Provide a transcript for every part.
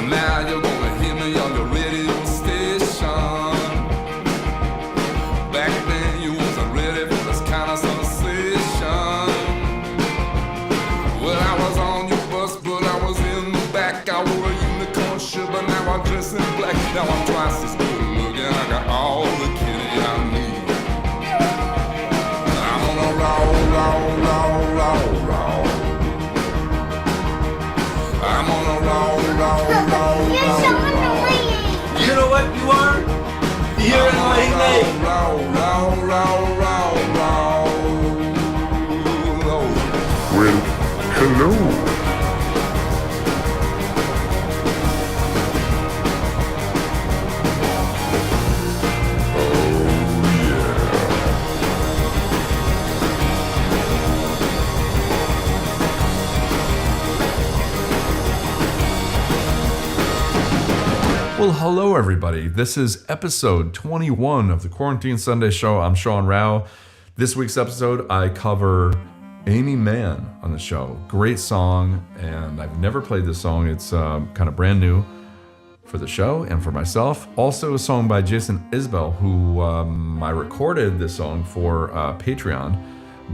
Now you're gonna hear me on the radio station. Back then you wasn't ready for this kind of sensation. Well, I was on your bus, but I was in the back. I wore a unicorn shirt, but now I'm dressed in black. Now I'm twice as good looking. I got all the kitty I need. I'm on a roll. I'm on a roll. You're so annoying. You know what you are? You're annoying. Well, hello. Well, hello everybody. This is episode 21 of the Quarantine Sunday Show. I'm Sean Rao. This week's episode, I cover Aimee Mann on the show. Great song, and I've never played this song. It's kind of brand new for the show and for myself. Also a song by Jason Isbell, who I recorded this song for Patreon,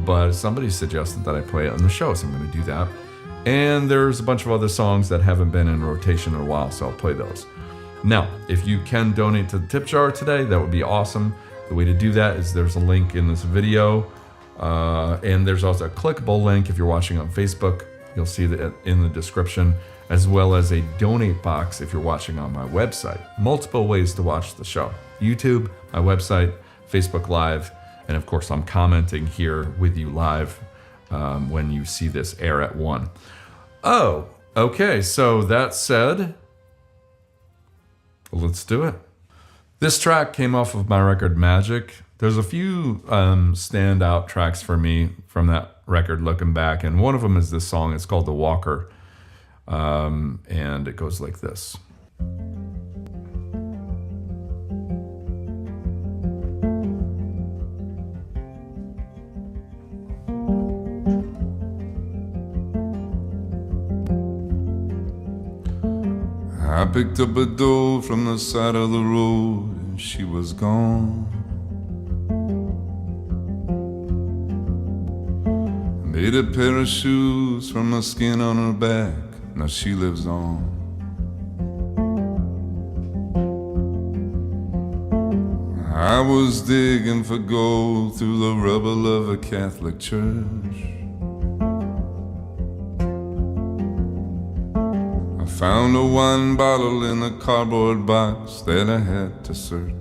but somebody suggested that I play it on the show, so I'm going to do that. And there's a bunch of other songs that haven't been in rotation in a while, so I'll play those. Now, if you can donate to the tip jar today, that would be awesome. The way to do that is there's a link in this video, and there's also a clickable link if you're watching on Facebook. You'll see that in the description, as well as a donate box if you're watching on my website. Multiple ways to watch the show. YouTube, my website, Facebook Live, and of course I'm commenting here with you live when you see this air at 1. Oh, okay, so that said, let's do it. This track came off of my record Magic. There's a few standout tracks for me from that record looking back, and one of them is this song. It's called The Walker, and it goes like this. I picked up a doll from the side of the road and she was gone. I made a pair of shoes from the skin on her back, now she lives on. I was digging for gold through the rubble of a Catholic church. Found a wine bottle in a cardboard box that I had to search.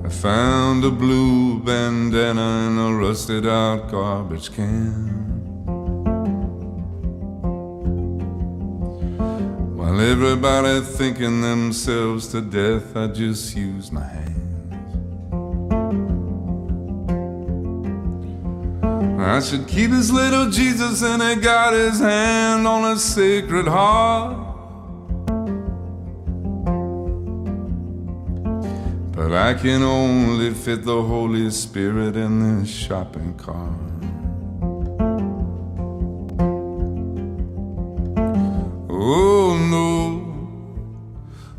I found a blue bandana in a rusted out garbage can. While everybody thinking themselves to death, I just used my hands. I should keep his little Jesus, and he got his hand on a sacred heart. But I can only fit the Holy Spirit in this shopping cart. Oh no,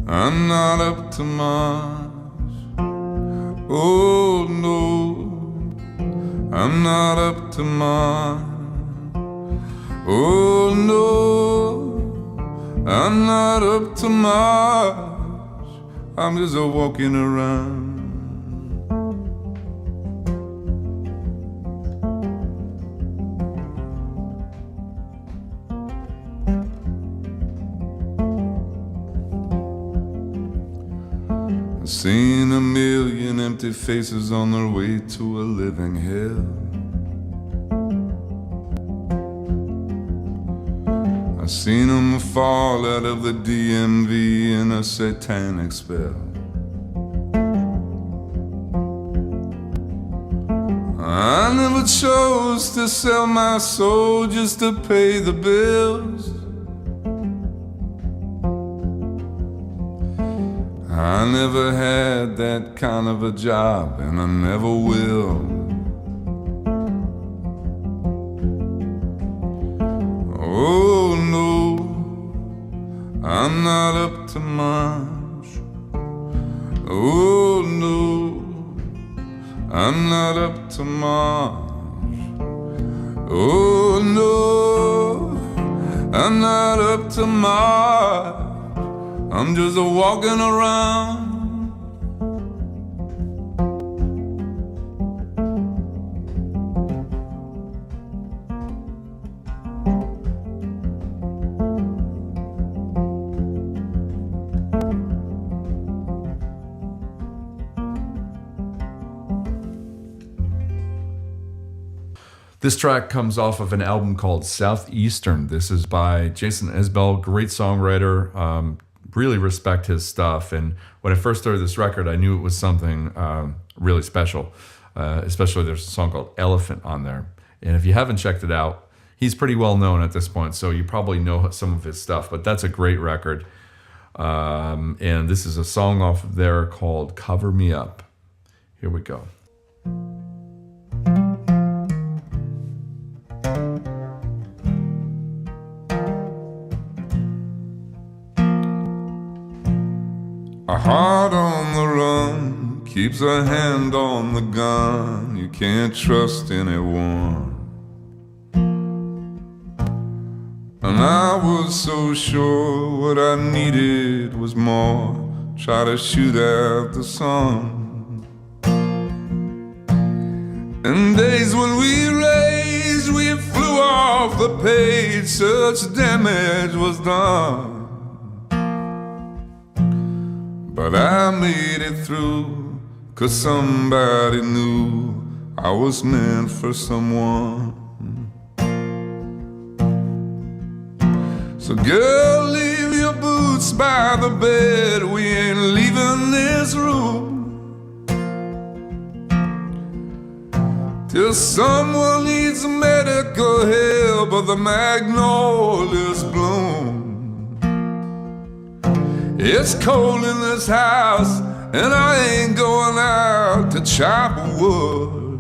I'm not up to much. Oh no, I'm not up to much. Oh no, I'm not up to much. I'm just walking around. I've seen a million empty faces on their way to a living hell. I've seen them fall out of the DMV in a satanic spell. I never chose to sell my soul just to pay the bills. I never had that kind of a job, and I never will. Oh no, I'm not up to much. Oh no, I'm not up to much. Oh no, I'm not up to much. I'm just walking around. This track comes off of an album called Southeastern. This is by Jason Isbell, great songwriter. Really respect his stuff. And when I first heard this record, I knew it was something really special. Especially there's a song called Elephant on there. And if you haven't checked it out, he's pretty well known at this point, so you probably know some of his stuff. But that's a great record. And this is a song off of there called Cover Me Up. Here we go. A heart on the run keeps a hand on the gun. You can't trust anyone. And I was so sure what I needed was more. Try to shoot at the sun. And days when we raged, we flew off the page. Such damage was done. But I made it through, 'cause somebody knew I was meant for someone. So girl, leave your boots by the bed. We ain't leaving this room till someone needs medical help or the magnolias bloom. It's cold in this house, and I ain't going out to chop wood.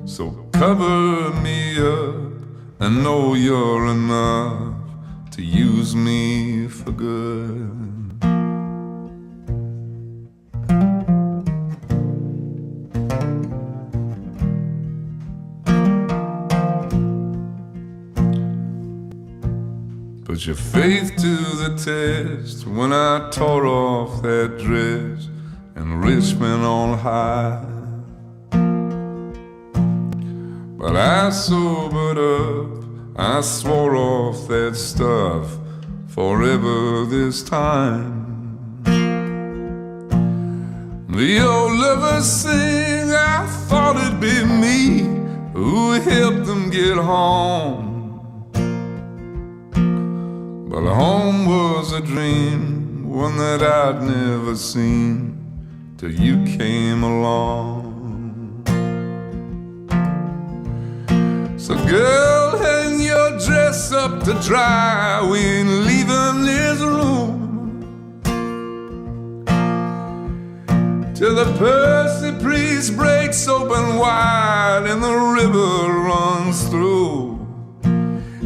So cover me up and know you're enough to use me for good. Put your faith to the test when I tore off that dress and Richmond on high. But I sobered up, I swore off that stuff forever this time. The old lovers sing, I thought it'd be me who helped them get home. But home was a dream, one that I'd never seen till you came along. So girl, hang your dress up to dry. We ain't leaving this room till the Percy priest breaks open wide and the river runs through.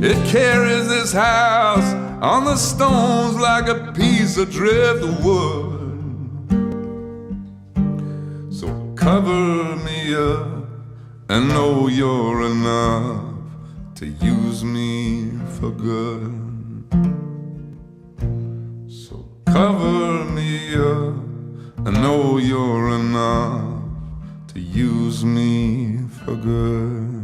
It carries this house on the stones like a piece of driftwood. So cover me up and know you're enough to use me for good. So cover me up and know you're enough to use me for good.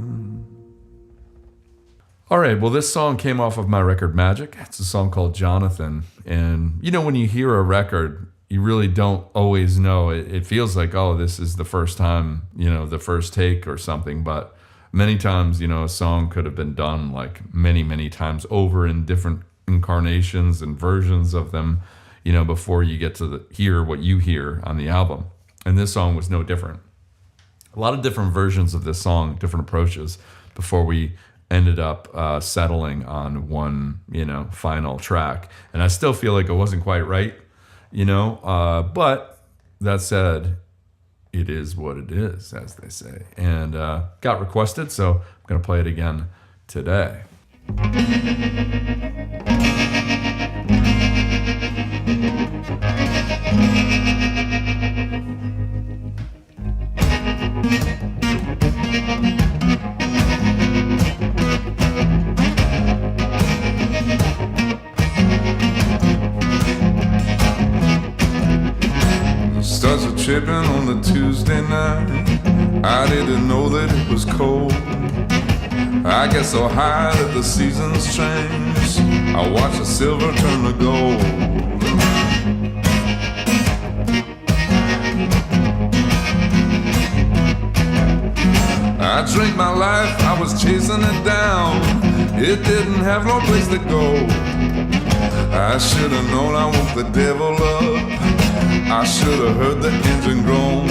All right, well, this song came off of my record Magic. It's a song called Jonathan. And, you know, when you hear a record, you really don't always know. It feels like, oh, this is the first time, you know, the first take or something. But many times, you know, a song could have been done like many, many times over in different incarnations and versions of them, you know, before you get to hear what you hear on the album. And this song was no different. A lot of different versions of this song, different approaches before we ended up settling on one, you know, final track. And I still feel like it wasn't quite right, you know, but that said, it is what it is, as they say. And got requested, so I'm going to play it again today. Stars were tripping on the Tuesday night. I didn't know that it was cold. I get so high that the seasons change. I watch the silver turn to gold. I drank my life, I was chasing it down. It didn't have no place to go. I should have known I woke the devil up. I should have heard the engine groan.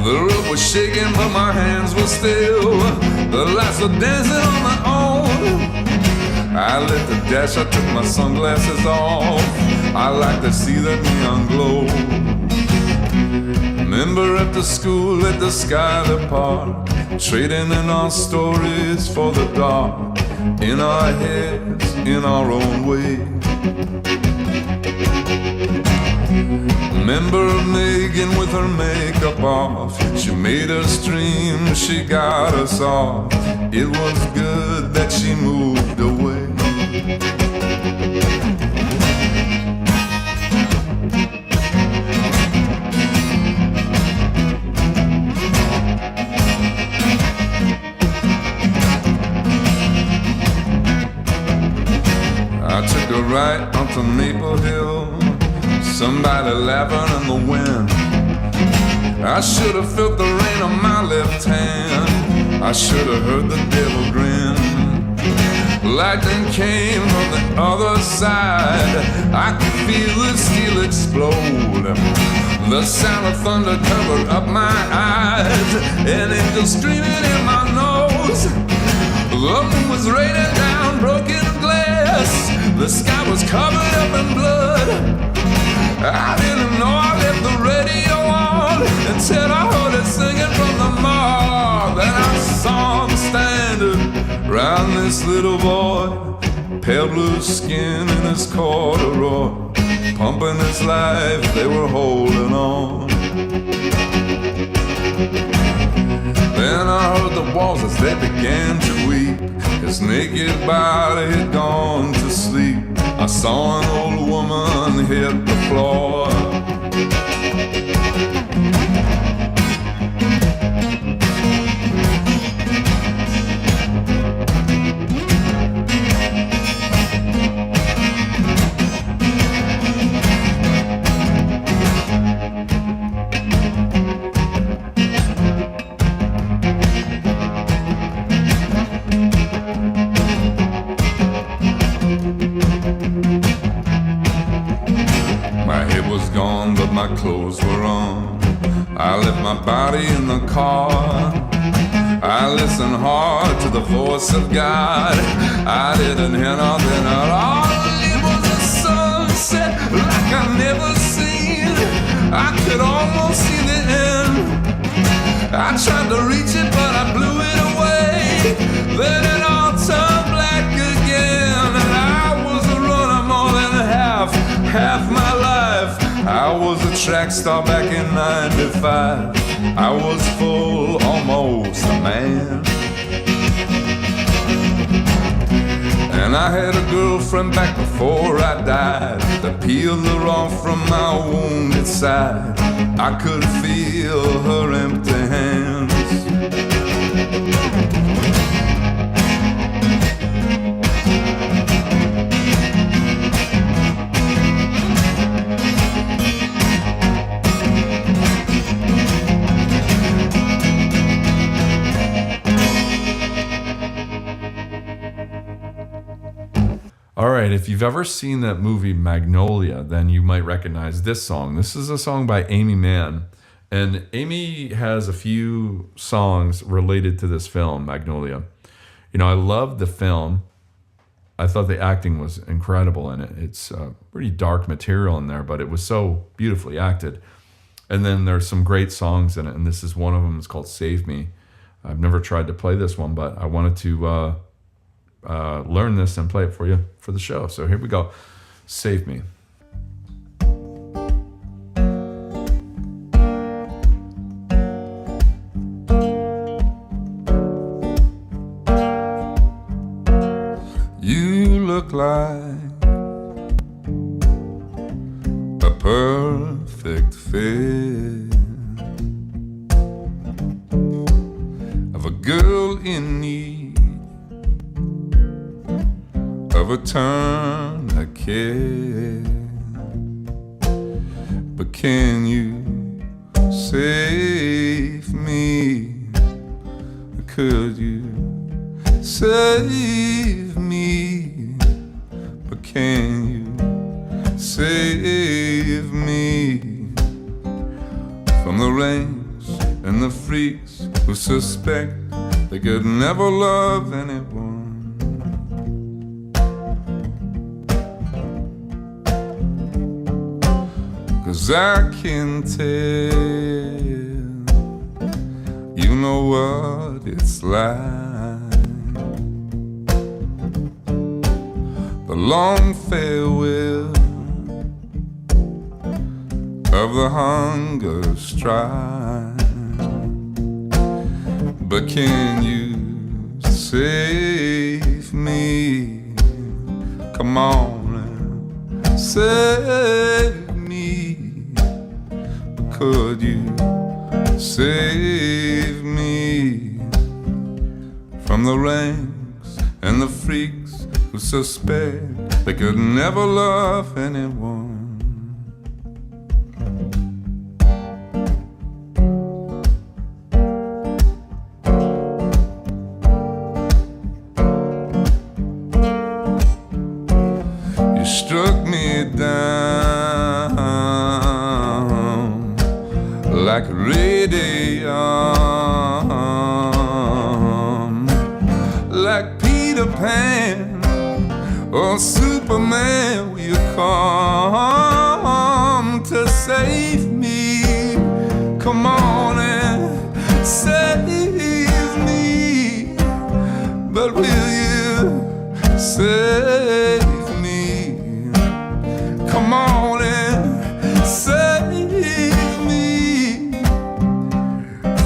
The rope was shaking but my hands were still. The lights were dancing on my own. I lit the dash, I took my sunglasses off. I like to see the neon glow. Remember at the school, at the Skyler Park, trading in our stories for the dark. In our heads, in our own way. Remember Megan with her makeup off. She made us dream, she got us off. It was good that she moved away. I took a ride onto Maple Hill. Somebody laughing in the wind. I should have felt the rain on my left hand. I should have heard the devil grin. Lightning came from the other side. I could feel the steel explode. The sound of thunder covered up my eyes. An angel screaming in my nose. The moon was raining down broken glass. The sky was covered up in blood. I didn't know I left the radio on until I heard it singing from the mall. Then I saw him standing round this little boy, pale blue skin in his corduroy, pumping his life, they were holding on. Then I heard the walls as they began to weep. His naked body had gone to sleep. I saw an old woman hit the floor. My clothes were on. I left my body in the car. I listened hard to the voice of God. I didn't hear nothing at all. It was a sunset like I've never seen. I could almost see the end. I tried to reach it but I blew it away. Then it all turned black again. And I was a runner more than half my life. I was a track star back in '95. I was full, almost a man. And I had a girlfriend back before I died that peeled the raw from my wounded side. I could feel her empty hands. All right, if you've ever seen that movie Magnolia, then you might recognize this song. This is a song by Aimee Mann. And Aimee has a few songs related to this film, Magnolia. You know, I loved the film. I thought the acting was incredible in it. It's pretty dark material in there, but it was so beautifully acted. And then there's some great songs in it, and this is one of them. It's called Save Me. I've never tried to play this one, but I wanted to learn this and play it for you for the show. So here we go. Save Me. You look like a perfect fit of a girl in need of a tourniquet. But can you save me? Could you save me? But can you save me from the rains and the freaks who suspect they could never love anyone? 'Cause I can tell you know what it's like, the long farewell of the hunger strike. But can you save me? Come on and save me. Could you save me from the ranks and the freaks who suspect they could never love anyone? You struck me down like a radium, like Peter Pan or Superman. Will you come to save me? Come on and save me. But will you save me? Come on and save me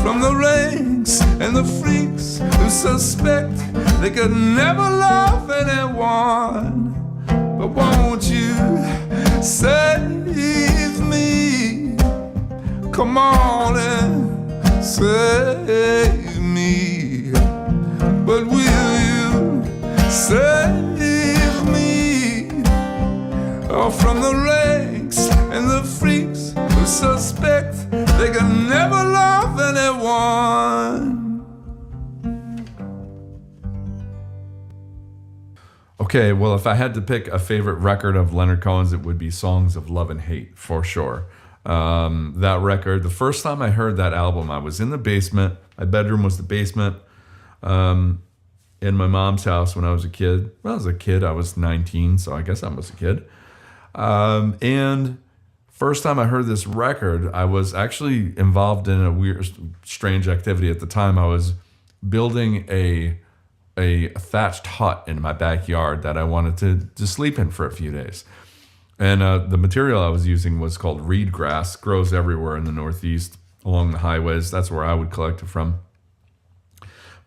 from the ranks and the freaks who suspect they could never love anyone. But won't you save me? Come on and save me. But will you save me? Oh, from the ranks and the freaks who suspect they can never love anyone. Okay, well, if I had to pick a favorite record of Leonard Cohen's, it would be Songs of Love and Hate, for sure. That record, the first time I heard that album, I was in the basement. My bedroom was the basement in my mom's house when I was a kid. When I was a kid, I was 19, so I guess I was a kid. And first time I heard this record, I was actually involved in a weird, strange activity at the time. I was building a thatched hut in my backyard that I wanted to sleep in for a few days. And the material I was using was called reed grass. Grows everywhere in the Northeast along the highways. That's where I would collect it from.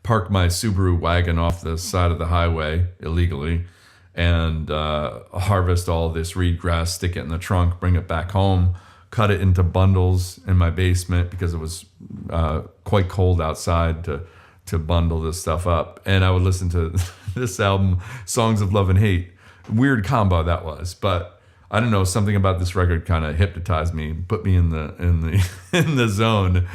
Park my Subaru wagon off the side of the highway illegally and harvest all this reed grass, stick it in the trunk, bring it back home, cut it into bundles in my basement because it was quite cold outside to bundle this stuff up. And I would listen to this album, Songs of Love and Hate. Weird combo that was, but I don't know, something about this record kind of hypnotized me, put me in the in the zone.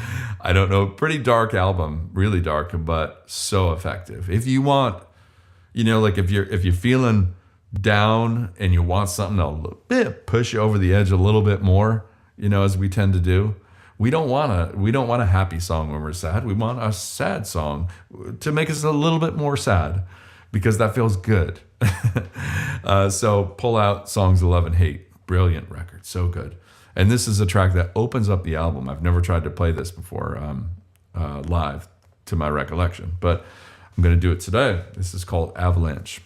I don't know, pretty dark album, really dark, but so effective. If you want, you know, like if you're feeling down and you want something to a little bit push you over the edge a little bit more, you know, as we tend to do. We don't want a happy song when we're sad. We want a sad song to make us a little bit more sad because that feels good. So pull out Songs of Love and Hate. Brilliant record. So good. And this is a track that opens up the album. I've never tried to play this before live. to my recollection, but I'm going to do it today. This is called Avalanche.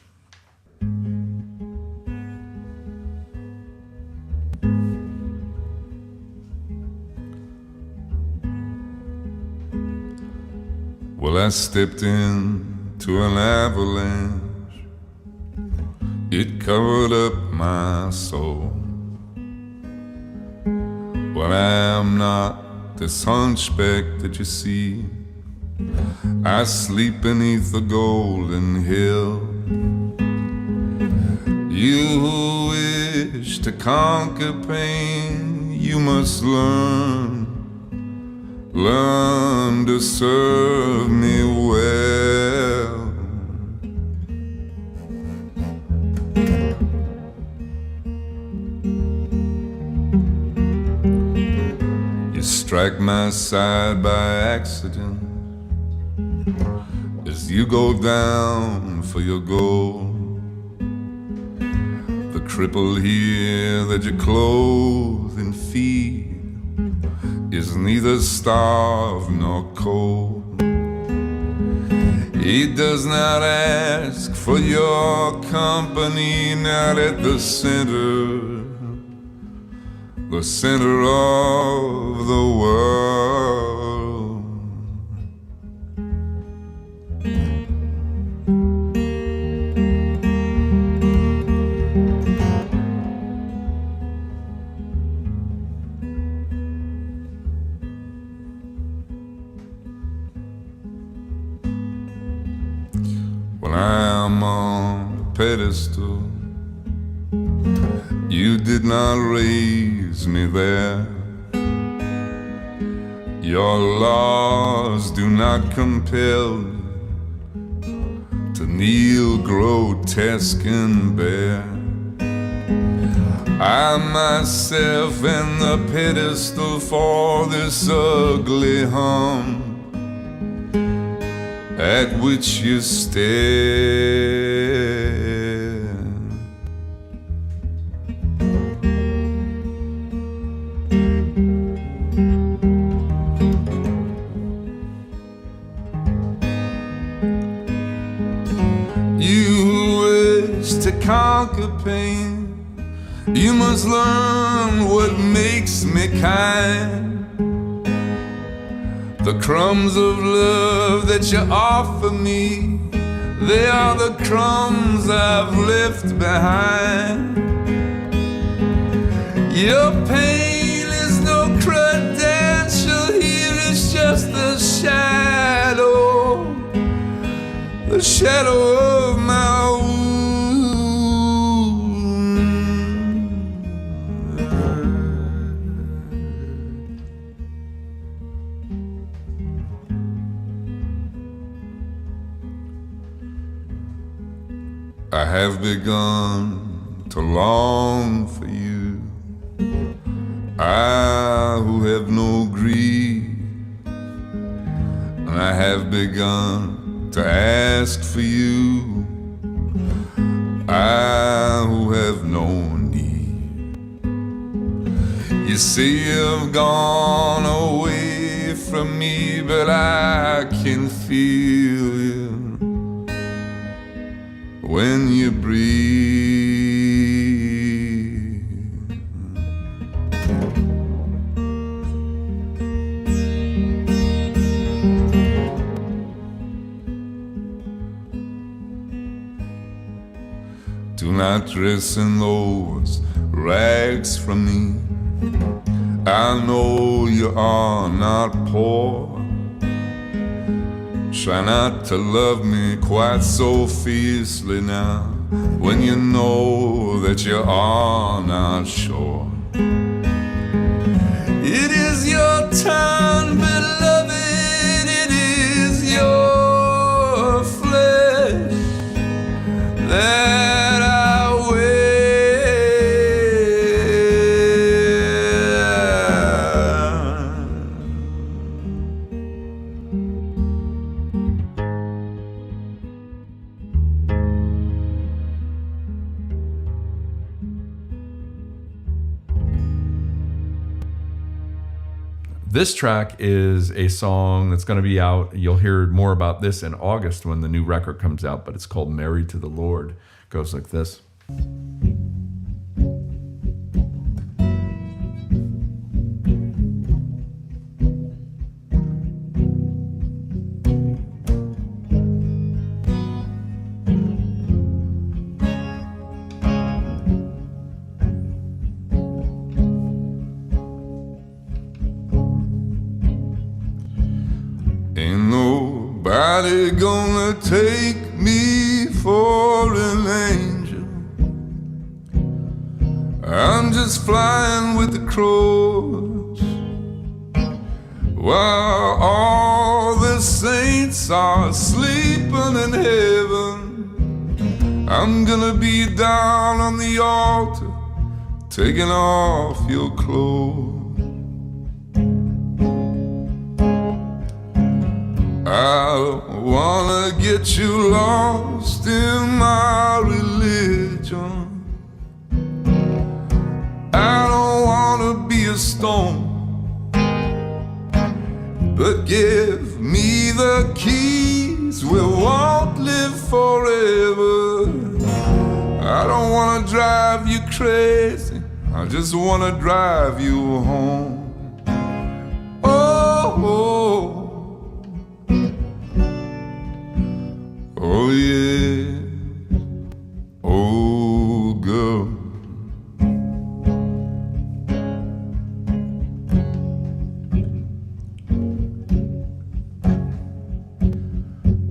Well, I stepped into an avalanche. It covered up my soul. Well, I am not this hunchback that you see. I sleep beneath the golden hill. You who wish to conquer pain, you must learn to serve me well. You strike my side by accident as you go down for your goal. The cripple here that you clothe and feed is neither starved nor cold. He does not ask for your company, not at the center of the world. When I am on a pedestal, you did not raise me there. Your laws do not compel me to kneel grotesque and bare. I myself am the pedestal for this ugly hum at which you stare. To conquer pain, you must learn what makes me kind. The crumbs of love that you offer me, they are the crumbs I've left behind. Your pain is no credential here, it's just the shadow of my wound. I have begun to long for you, I who have no greed, and I have begun to ask for you, I who have no need. You say you've gone away from me, but I can feel you when you breathe. Do not dress in those rags from me. I know you are not poor. Try not to love me quite so fiercely now, when you know that you are not sure. It is your turn, beloved, it is your flesh that I wear. This track is a song that's going to be out. You'll hear more about this in August when the new record comes out, but it's called Married to the Lord. It goes like this. Nobody gonna take me for an angel. I'm just flying with the crows, while all the saints are sleeping in heaven. I'm gonna be down on the altar, taking off your clothes. I don't wanna get you lost in my religion. I don't wanna be a stone, but give me the keys, we won't live forever. I don't wanna drive you crazy, I just wanna drive you home. Oh, oh yeah, oh girl.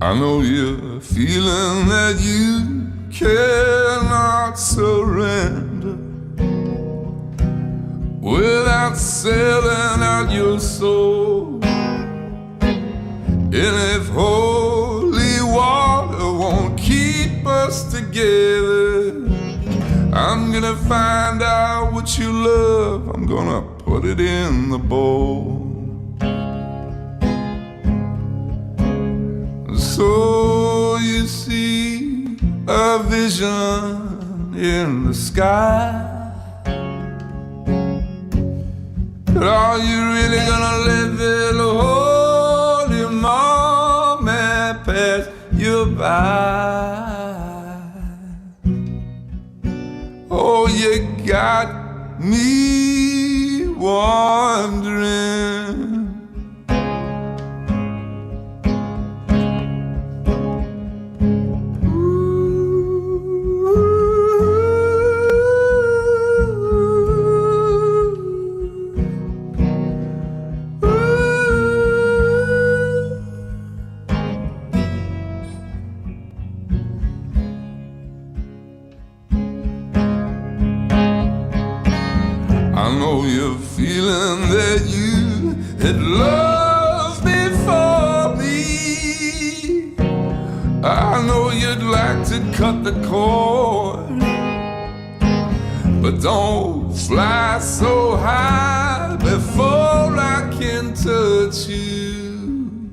I know you're feeling that you cannot surrender without selling out your soul. And if holy water won't keep us together, I'm gonna find out what you love, I'm gonna put it in the bowl. So you see a vision in the sky, but are you really gonna let that holy moment pass you by? Oh, you got me wondering. I know you're feeling that you had love before me. I know you'd like to cut the cord, but don't fly so high before I can touch you.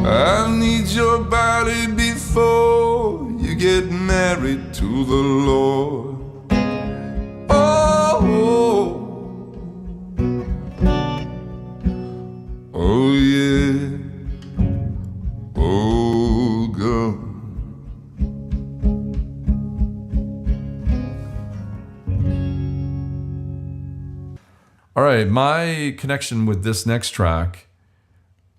I need your body before you get married to the Lord. Oh yeah, oh girl. All right, my connection with this next track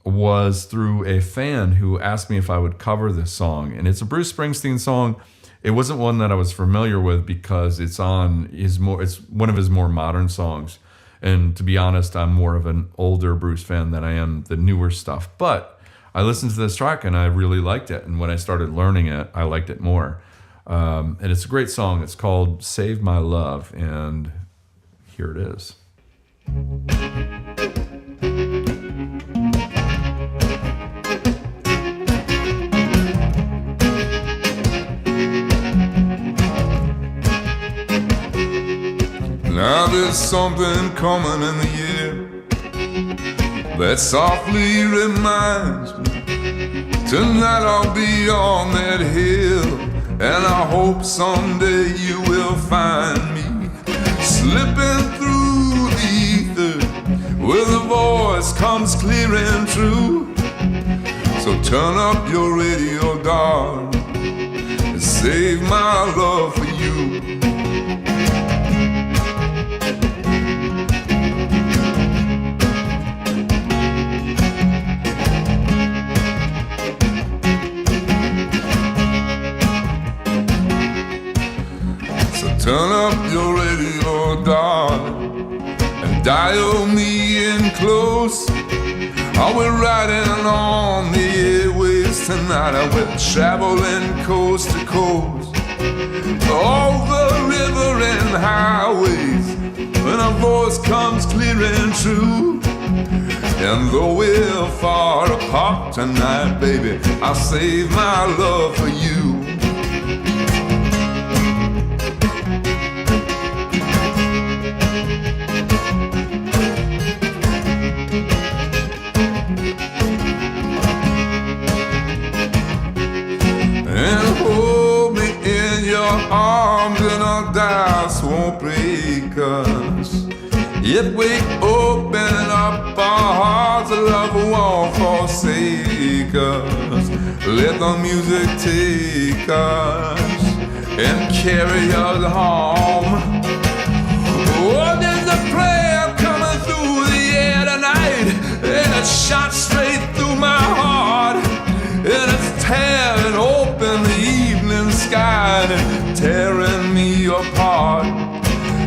was through a fan who asked me if I would cover this song. And it's a Bruce Springsteen song. It wasn't one that I was familiar with because it's one of his more modern songs. And to be honest, I'm more of an older Bruce fan than I am the newer stuff. But I listened to this track and I really liked it. And when I started learning it, I liked it more. And it's a great song. It's called Save My Love. And here it is. Now there's something coming in the air that softly reminds me tonight I'll be on that hill, and I hope someday you will find me slipping through the ether with a comes clear and true. So turn up your radio, darling, and save my love for you. Turn up your radio, darling, and dial me in close. Are we riding on the airwaves tonight? Are we traveling coast to coast? Over river and highways, when our voice comes clear and true. And though we're far apart tonight, baby, I'll save my love for you. Arms and our dice won't break us. If we open up our hearts, love won't forsake us. Let the music take us and carry us home. Oh, there's a prayer coming through the air tonight, and it shot straight through my heart, and it's tearing open the evening sky and tearing me apart.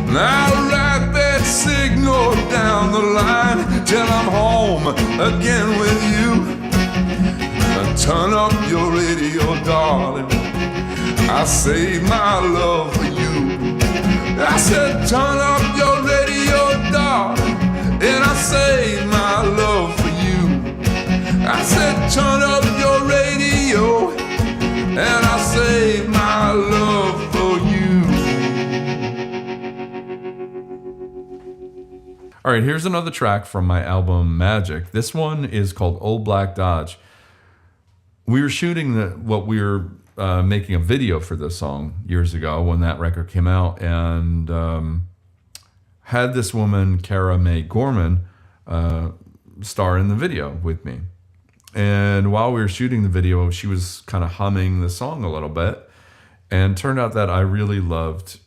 Now write that signal down the line till I'm home again with you. Now turn up your radio, darling, I save my love for you. I said turn up your radio, darling, and I save my love for you. I said turn up your radio, and I save my love for you. All right, here's another track from my album Magic. This one is called Old Black Dodge. We were shooting making a video for this song years ago when that record came out, and had this woman, Cara Mae Gorman, star in the video with me. And while we were shooting the video, she was kind of humming the song a little bit, and turned out that I really loved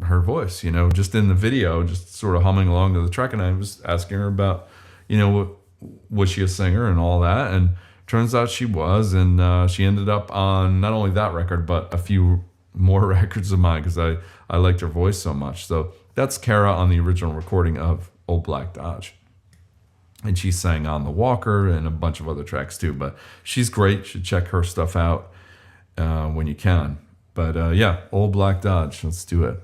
her voice, just in the video, just sort of humming along to the track. And I was asking her about, was she a singer and all that? And turns out she was, and she ended up on not only that record, but a few more records of mine because I liked her voice so much. So that's Cara on the original recording of Old Black Dodge. And she sang On the Walker and a bunch of other tracks too. But she's great. You should check her stuff out when you can. But yeah, Old Black Dodge. Let's do it.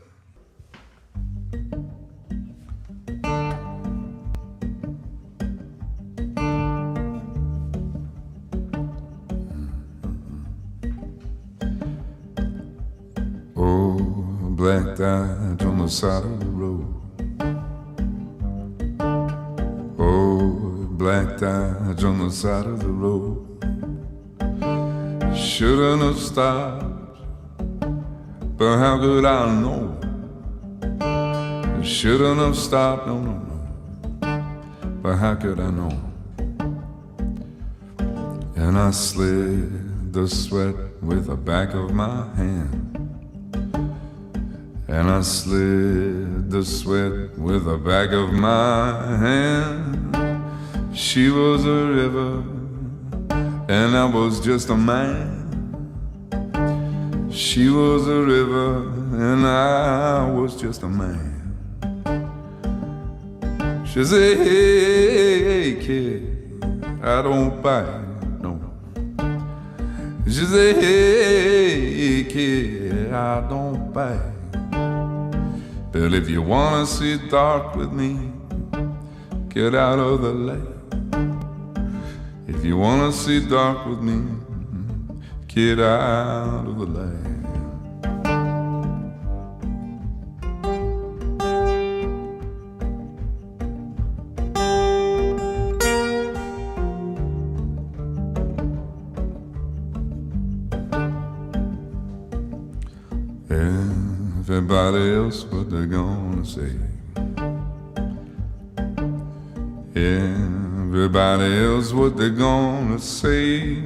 Old Black Dodge on the side of the road. Black Dodge on the side of the road. Shouldn't have stopped, but how could I know? Shouldn't have stopped, no, but how could I know? And I slid the sweat with the back of my hand, and I slid the sweat with the back of my hand. She was a river, and I was just a man. She was a river, and I was just a man. She said, hey, kid, I don't bite, no. She said, hey, kid, I don't bite. But if you wanna see dark with me, get out of the light. If you wanna see dark with me, get out of the light. Everybody else, what they gonna say? Everybody else, what they gonna say?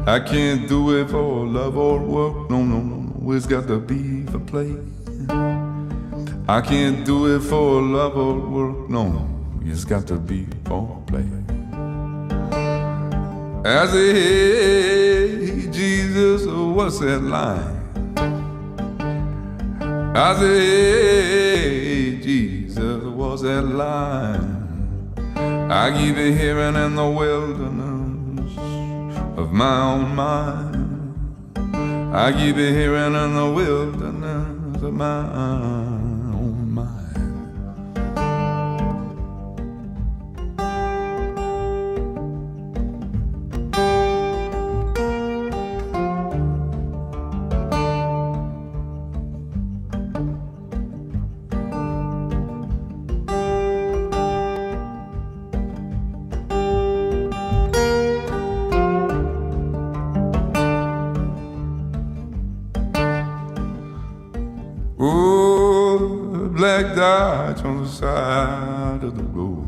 I can't do it for love or work. No, no, no, no. It's got to be for play. I can't do it for love or work. No, no. It's got to be for play. I say, hey, Jesus, what's that line? I say, hey, Jesus, what's that line? I keep it hearing in the wilderness of my own mind. I keep it hearing in the wilderness of my own mind. Oh, black dot on the side of the road.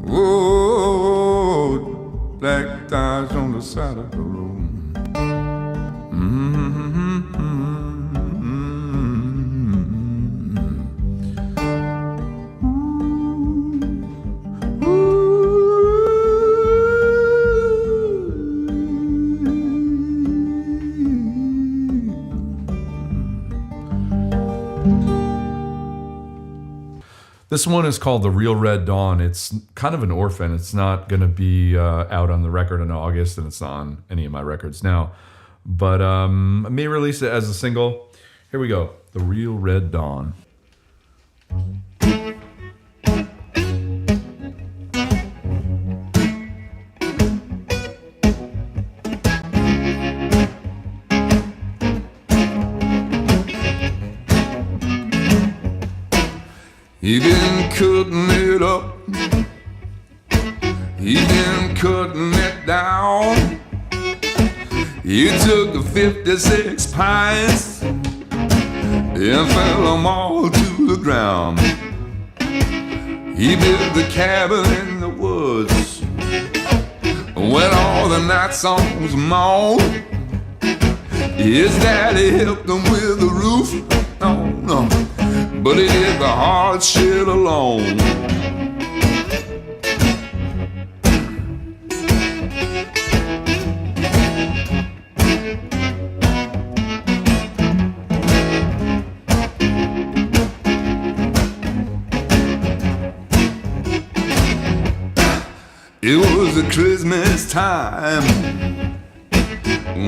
Oh, black dot on the side of the road. This one is called The Real Red Dawn. It's kind of an orphan. It's not going to be out on the record in August, and it's not on any of my records now. But I may release it as a single. Here we go. The Real Red Dawn. He been cutting it up, he been cutting it down. He took the 56 pints and fell them all to the ground. He built the cabin in the woods when all the night songs moan. His daddy helped him with the roof, no, no, but he did the hard shit alone. It was a Christmas time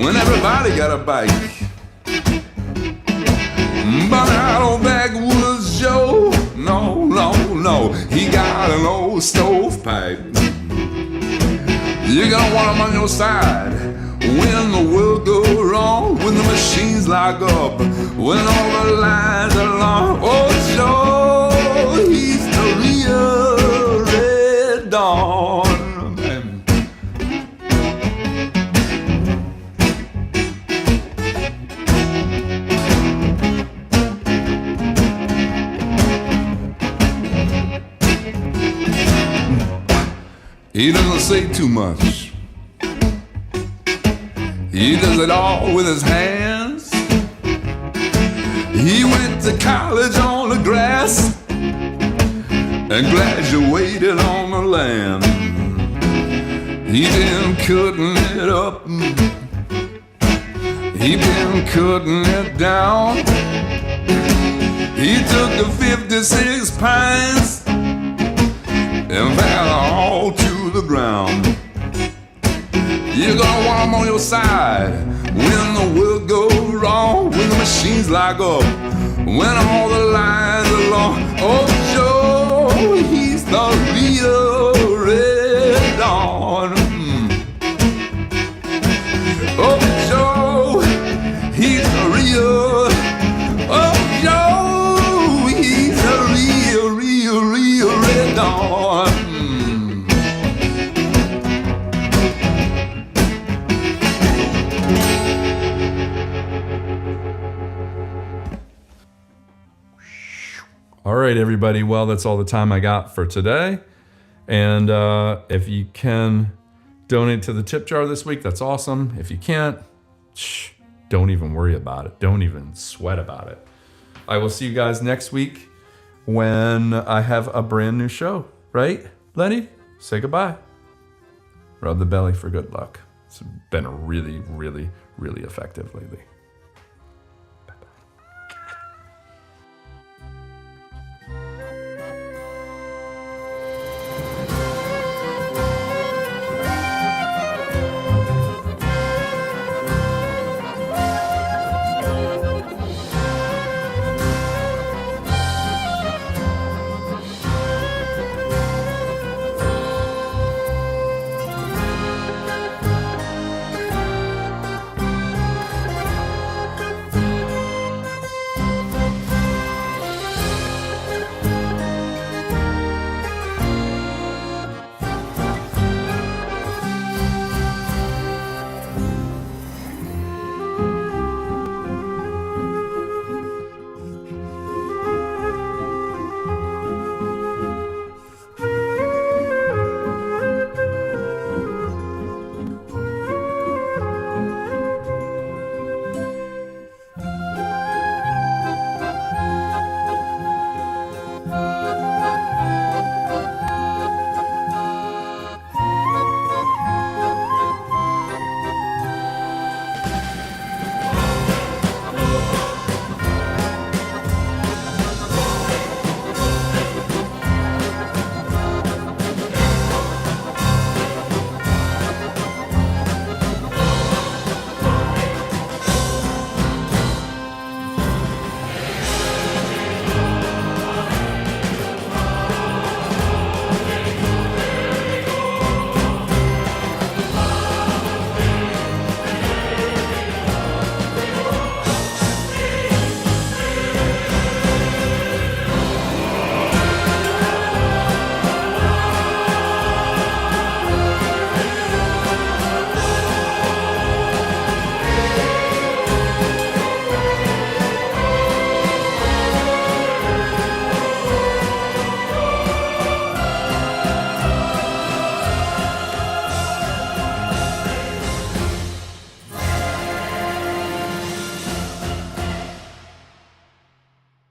when everybody got a bike. But out on backwoods Joe, no, no, no, he got an old stovepipe. You're gonna want him on your side when the world goes wrong, when the machines lock up, when all the lines are long. Oh, Joe, he's the real Red Dawn. He doesn't say too much. He does it all with his hands. He went to college on the grass and graduated on the land. He been cutting it up, he been cutting it down. He took the 56 pints and fell all to the ground. You're gonna want him on your side when the world goes wrong, when the machines lock up, when all the lines are long. Oh, Joe, he's the real Red Dawn. Oh, Joe, he's the real. Oh, Joe, he's the real Red Dawn. All right, everybody. Well, that's all the time I got for today. And if you can donate to the tip jar this week, that's awesome. If you can't, don't even worry about it. Don't even sweat about it. I will see you guys next week when I have a brand new show, right? Lenny, say goodbye. Rub the belly for good luck. It's been really, really, really effective lately.